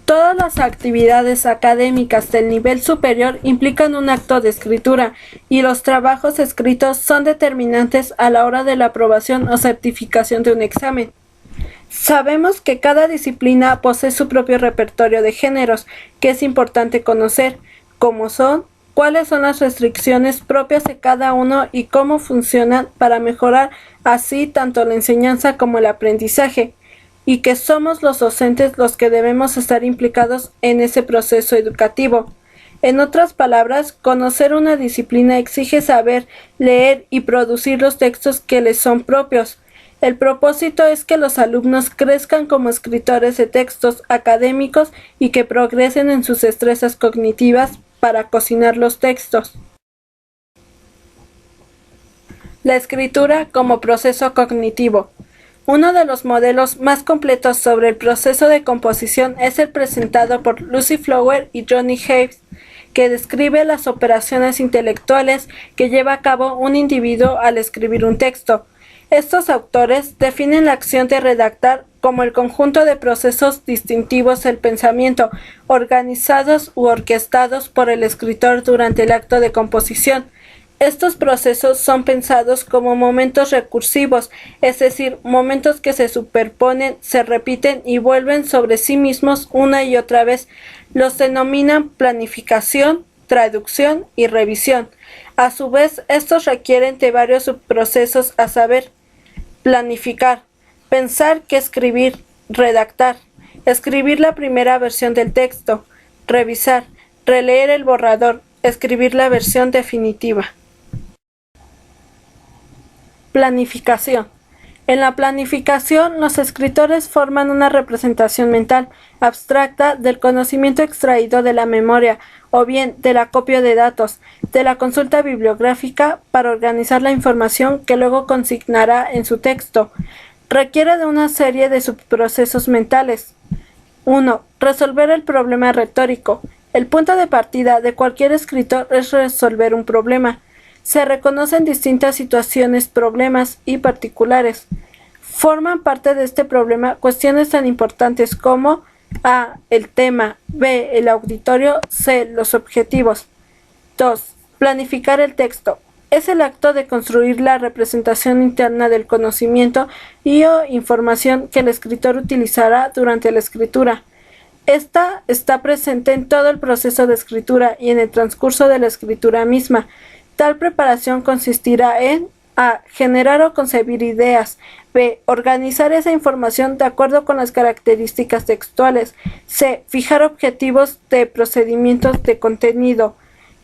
Todas las actividades académicas del nivel superior implican un acto de escritura, y los trabajos escritos son determinantes a la hora de la aprobación o certificación de un examen. Sabemos que cada disciplina posee su propio repertorio de géneros, que es importante conocer, como son, cuáles son las restricciones propias de cada uno y cómo funcionan para mejorar así tanto la enseñanza como el aprendizaje, y que somos los docentes los que debemos estar implicados en ese proceso educativo. En otras palabras, conocer una disciplina exige saber leer y producir los textos que les son propios. El propósito es que los alumnos crezcan como escritores de textos académicos y que progresen en sus destrezas cognitivas para cocinar los textos. La escritura como proceso cognitivo. Uno de los modelos más completos sobre el proceso de composición es el presentado por Lucy Flower y Johnny Hayes, que describe las operaciones intelectuales que lleva a cabo un individuo al escribir un texto. Estos autores definen la acción de redactar como el conjunto de procesos distintivos del pensamiento, organizados u orquestados por el escritor durante el acto de composición. Estos procesos son pensados como momentos recursivos, es decir, momentos que se superponen, se repiten y vuelven sobre sí mismos una y otra vez. Los denominan planificación, traducción y revisión. A su vez, estos requieren de varios subprocesos, a saber, planificar, pensar qué escribir, redactar, escribir la primera versión del texto, revisar, releer el borrador, escribir la versión definitiva. Planificación. En la planificación, los escritores forman una representación mental abstracta del conocimiento extraído de la memoria o bien del acopio de datos, de la consulta bibliográfica para organizar la información que luego consignará en su texto. Requiere de una serie de subprocesos mentales. 1. Resolver el problema retórico. El punto de partida de cualquier escritor es resolver un problema. Se reconocen distintas situaciones, problemas y particulares. Forman parte de este problema cuestiones tan importantes como A. El tema, B. El auditorio, C. Los objetivos. 2. Planificar el texto. Es el acto de construir la representación interna del conocimiento y o información que el escritor utilizará durante la escritura. Esta está presente en todo el proceso de escritura y en el transcurso de la escritura misma. Tal preparación consistirá en A. Generar o concebir ideas. B. Organizar esa información de acuerdo con las características textuales. C. Fijar objetivos de procedimientos de contenido.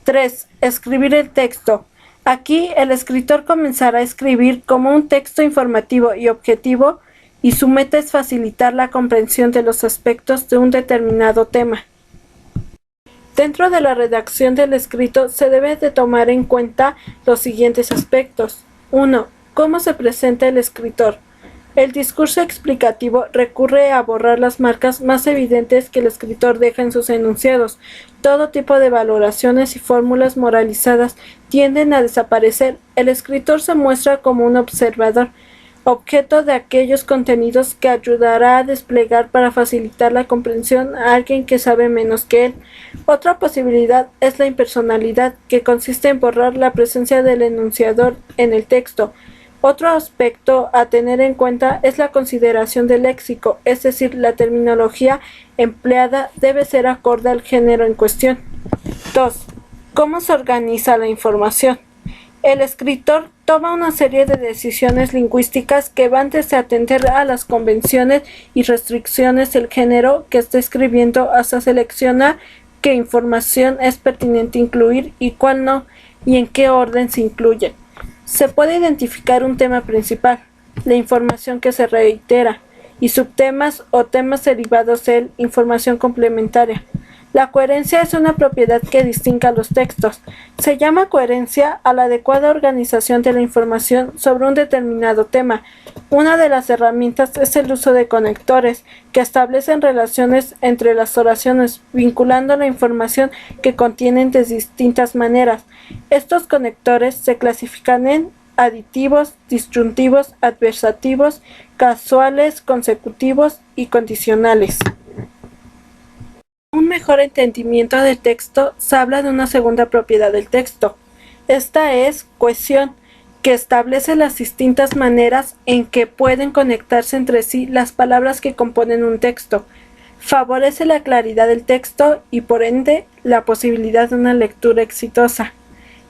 3. Escribir el texto. Aquí el escritor comenzará a escribir como un texto informativo y objetivo, y su meta es facilitar la comprensión de los aspectos de un determinado tema. Dentro de la redacción del escrito se debe de tomar en cuenta los siguientes aspectos. 1. ¿Cómo se presenta el escritor? El discurso explicativo recurre a borrar las marcas más evidentes que el escritor deja en sus enunciados. Todo tipo de valoraciones y fórmulas moralizadas tienden a desaparecer. El escritor se muestra como un observador, objeto de aquellos contenidos que ayudará a desplegar para facilitar la comprensión a alguien que sabe menos que él. Otra posibilidad es la impersonalidad, que consiste en borrar la presencia del enunciador en el texto. Otro aspecto a tener en cuenta es la consideración del léxico, es decir, la terminología empleada debe ser acorde al género en cuestión. 2. ¿Cómo se organiza la información? El escritor toma una serie de decisiones lingüísticas que van desde atender a las convenciones y restricciones del género que está escribiendo hasta seleccionar qué información es pertinente incluir y cuál no, y en qué orden se incluye. Se puede identificar un tema principal, la información que se reitera, y subtemas o temas derivados de él, información complementaria. La coherencia es una propiedad que distingue a los textos. Se llama coherencia a la adecuada organización de la información sobre un determinado tema. Una de las herramientas es el uso de conectores, que establecen relaciones entre las oraciones, vinculando la información que contienen de distintas maneras. Estos conectores se clasifican en aditivos, disyuntivos, adversativos, casuales, consecutivos y condicionales. Un mejor entendimiento del texto se habla de una segunda propiedad del texto. Esta es cohesión, que establece las distintas maneras en que pueden conectarse entre sí las palabras que componen un texto. Favorece la claridad del texto y, por ende, la posibilidad de una lectura exitosa.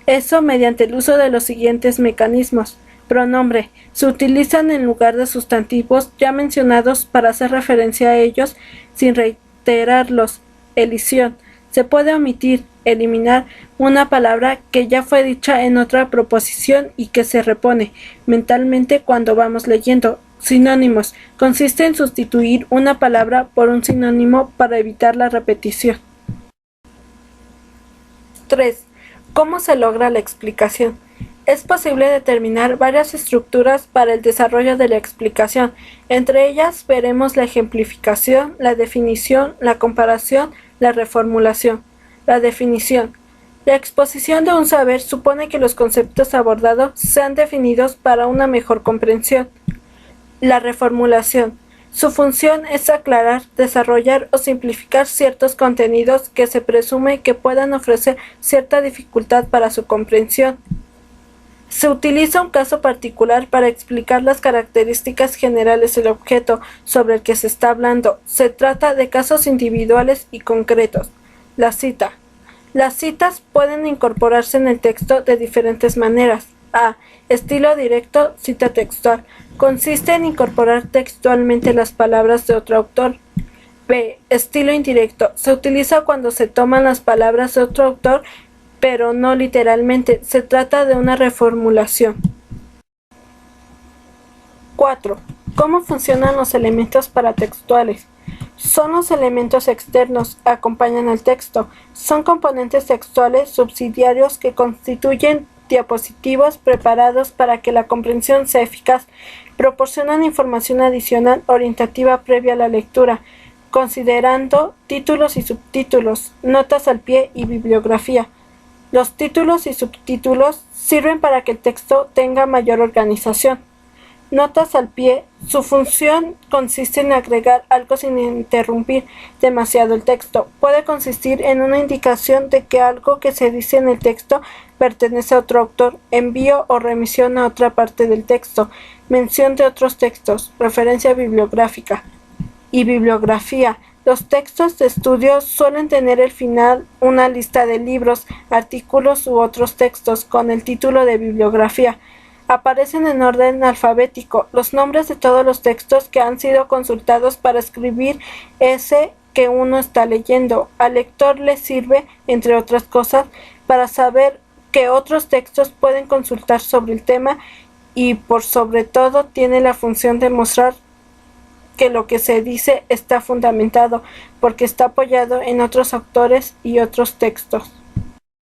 Eso mediante el uso de los siguientes mecanismos. Pronombre. Se utilizan en lugar de sustantivos ya mencionados para hacer referencia a ellos sin reiterarlos. Elisión. Se puede omitir, eliminar una palabra que ya fue dicha en otra proposición y que se repone mentalmente cuando vamos leyendo. Sinónimos. Consiste en sustituir una palabra por un sinónimo para evitar la repetición. 3. ¿Cómo se logra la explicación? Es posible determinar varias estructuras para el desarrollo de la explicación. Entre ellas veremos la ejemplificación, la definición, la comparación, la reformulación. La definición. La exposición de un saber supone que los conceptos abordados sean definidos para una mejor comprensión. La reformulación. Su función es aclarar, desarrollar o simplificar ciertos contenidos que se presume que puedan ofrecer cierta dificultad para su comprensión. Se utiliza un caso particular para explicar las características generales del objeto sobre el que se está hablando. Se trata de casos individuales y concretos. La cita. Las citas pueden incorporarse en el texto de diferentes maneras. A. Estilo directo, cita textual. Consiste en incorporar textualmente las palabras de otro autor. B. Estilo indirecto. Se utiliza cuando se toman las palabras de otro autor, pero no literalmente. Se trata de una reformulación. 4. ¿Cómo funcionan los elementos paratextuales? Son los elementos externos, acompañan al texto. Son componentes textuales subsidiarios que constituyen diapositivos preparados para que la comprensión sea eficaz. Proporcionan información adicional orientativa previa a la lectura, considerando títulos y subtítulos, notas al pie y bibliografía. Los títulos y subtítulos sirven para que el texto tenga mayor organización. Notas al pie. Su función consiste en agregar algo sin interrumpir demasiado el texto. Puede consistir en una indicación de que algo que se dice en el texto pertenece a otro autor, envío o remisión a otra parte del texto, mención de otros textos, referencia bibliográfica y bibliografía. Los textos de estudio suelen tener al final una lista de libros, artículos u otros textos con el título de bibliografía. Aparecen en orden alfabético los nombres de todos los textos que han sido consultados para escribir ese que uno está leyendo. Al lector le sirve, entre otras cosas, para saber que otros textos pueden consultar sobre el tema y, por sobre todo, tiene la función de mostrar que lo que se dice está fundamentado porque está apoyado en otros autores y otros textos.